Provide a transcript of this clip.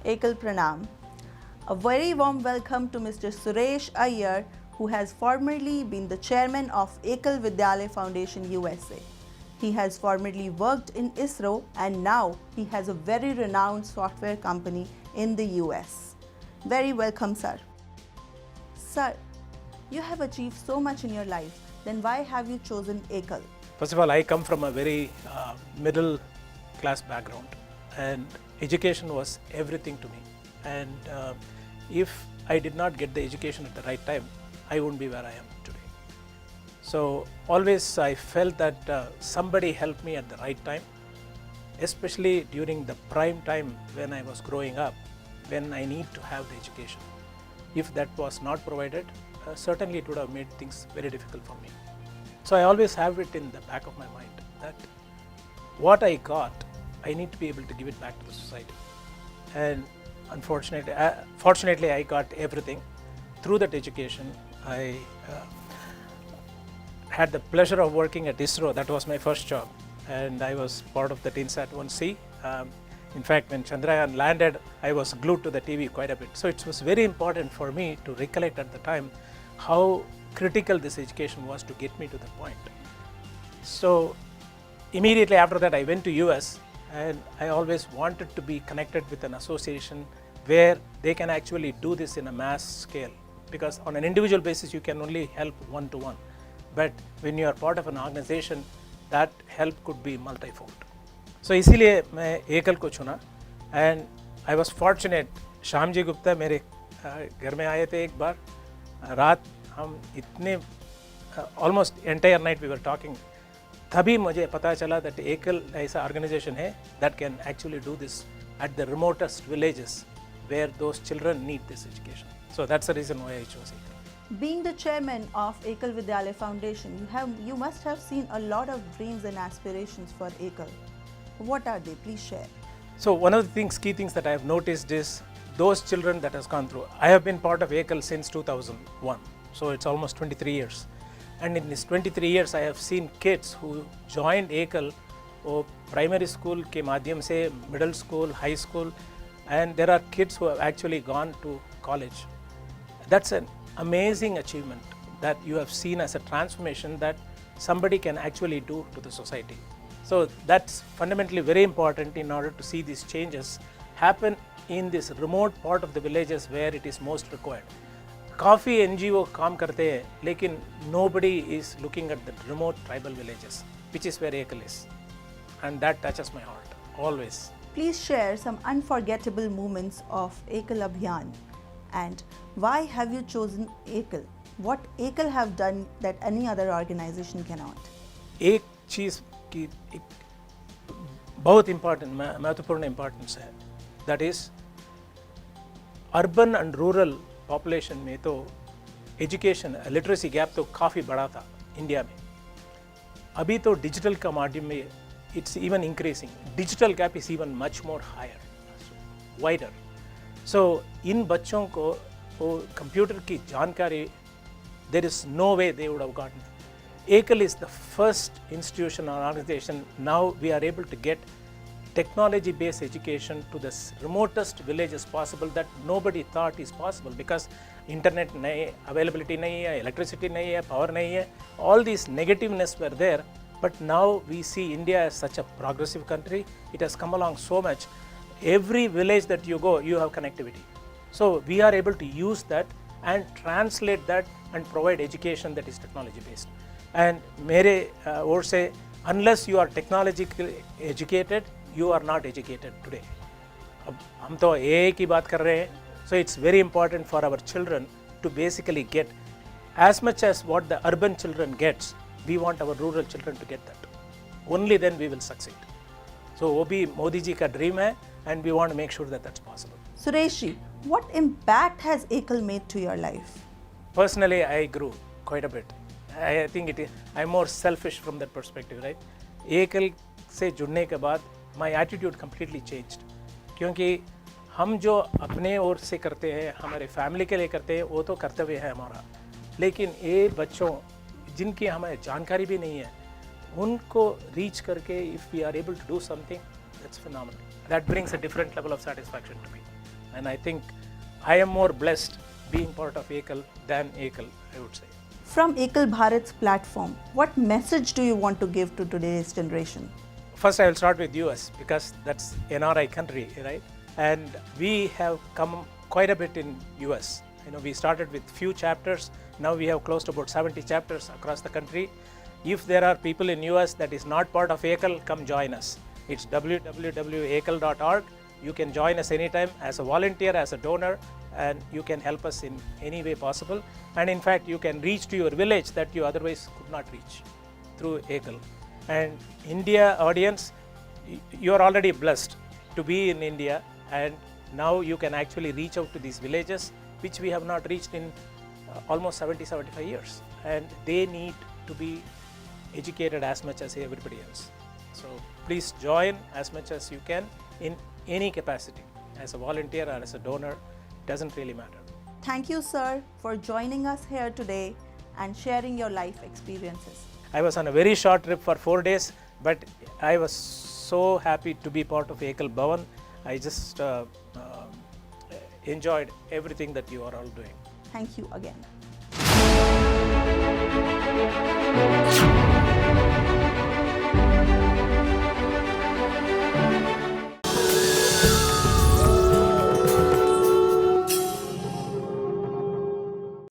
Ekal Pranam. A very warm welcome to Mr. Suresh Iyer, who has formerly been the chairman of Ekal Vidyalaya Foundation USA. He has formerly worked in ISRO and now he has a very renowned software company in the US. Very welcome, sir. Sir, you have achieved so much in your life, then why have you chosen Ekal? First of all, I come from a very middle class background and education was everything to me. And if I did not get the education at the right time, I wouldn't be where I am today. So always I felt that somebody helped me at the right time, especially during the prime time when I was growing up, when I need to have the education. If that was not provided, certainly it would have made things very difficult for me. So I always have it in the back of my mind that what I got, I need to be able to give it back to the society. And unfortunately, fortunately I got everything. Through that education, I had the pleasure of working at ISRO. That was my first job. And I was part of the INSAT-1C. In fact, when Chandrayaan landed, I was glued to the TV quite a bit. So it was very important for me to recollect at the time how critical this education was to get me to the point. So immediately after that, I went to US and I always wanted to be connected with an association where they can actually do this in a mass scale. Because on an individual basis, you can only help one-to-one. But when you are part of an organization, that help could be multifold. So इसीलिए मैं एकल को चुना and I was fortunate. Shyam ji Gupta मेरे घर में आए थे एक बार रात हम इतने almost entire night we were talking. तभी मुझे पता चला that एकल ऐसा organization है that can actually do this at the remotest villages where those children need this education. So that's the reason why I chose Ekal. Being the chairman of Ekal Vidyalaya Foundation, you must have seen a lot of dreams and aspirations for Ekal. What are they? Please share. So one of the key things that I have noticed is those children that has gone through. I have been part of Ekal since 2001, so it's almost 23 years. And in these 23 years, I have seen kids who joined Ekal or primary school ke madhyam se, middle school, high school, and there are kids who have actually gone to college. That's an amazing achievement that you have seen as a transformation that somebody can actually do to the society. So that's fundamentally very important in order to see these changes happen in this remote part of the villages where it is most required. काफ़ी NGO काम करते हैं, लेकिन nobody is looking at the remote tribal villages, which is where Ekal is, and that touches my heart always. Please share some unforgettable moments of Ekal Abhiyan, and why have you chosen Ekal? What Ekal have done that any other organization cannot? एक चीज़ की बहुत important महत्वपूर्ण importance है, that is urban and rural population में तो education literacy gap तो काफ़ी बड़ा था इंडिया में. अभी तो digital का माध्यम में it's even increasing. Digital gap is even much more higher, wider. So इन बच्चों को वो कंप्यूटर की जानकारी, there is no way they would have gotten. Ekal is the first institution or organization. Now we are able to get technology-based education to the remotest villages possible that nobody thought is possible because internet nahi, availability nahi hai, electricity nahi hai, power nahi hai. All these negativeness were there, but now we see India as such a progressive country. It has come along so much. Every village that you go, you have connectivity. So we are able to use that and translate that and provide education that is technology based. And mere or say, unless you are technologically educated, you are not educated today. हम तो AI की बात कर रहे हैं, so it's very important for our children to basically get as much as what the urban children gets. We want our rural children to get that. Only then we will succeed. So वो भी मोदी जी का dream है, and we want to make sure that that's possible. Suresh ji, what impact has Ekal made to your life? Personally, I grew quite a bit. I think I'm more selfish from that perspective, right? Ekal से जुड़ने के बाद my attitude completely changed. क्योंकि हम जो अपने ओर से करते हैं, हमारे फैमिली के लिए करते हैं, वो तो कर्तव्य है हमारा. लेकिन ये बच्चों जिनकी हमें जानकारी भी नहीं है, उनको रीच करके if we are able to do something, that's phenomenal. That brings a different level of satisfaction to me. And I think I am more blessed being part of Ekal than Ekal, I would say. From Ekal Bharat's platform, what message do you want to give to today's generation? First, I will start with US because that's NRI country, right? And we have come quite a bit in US. We started with few chapters. Now we have close to about 70 chapters across the country. If there are people in US that is not part of Ekal, come join us. It's www.ekal.org. You can join us anytime as a volunteer, as a donor, and you can help us in any way possible. And in fact, you can reach to your village that you otherwise could not reach through Ekal. And India audience, you are already blessed to be in India, and now you can actually reach out to these villages which we have not reached in almost 70-75 years, and they need to be educated as much as everybody else. So please join as much as you can in any capacity, as a volunteer or as a donor, doesn't really matter. Thank you, sir, for joining us here today and sharing your life experiences. I was on a very short trip for 4 days, but I was so happy to be part of Ekal Bhavan. I just enjoyed everything that you are all doing. Thank you again.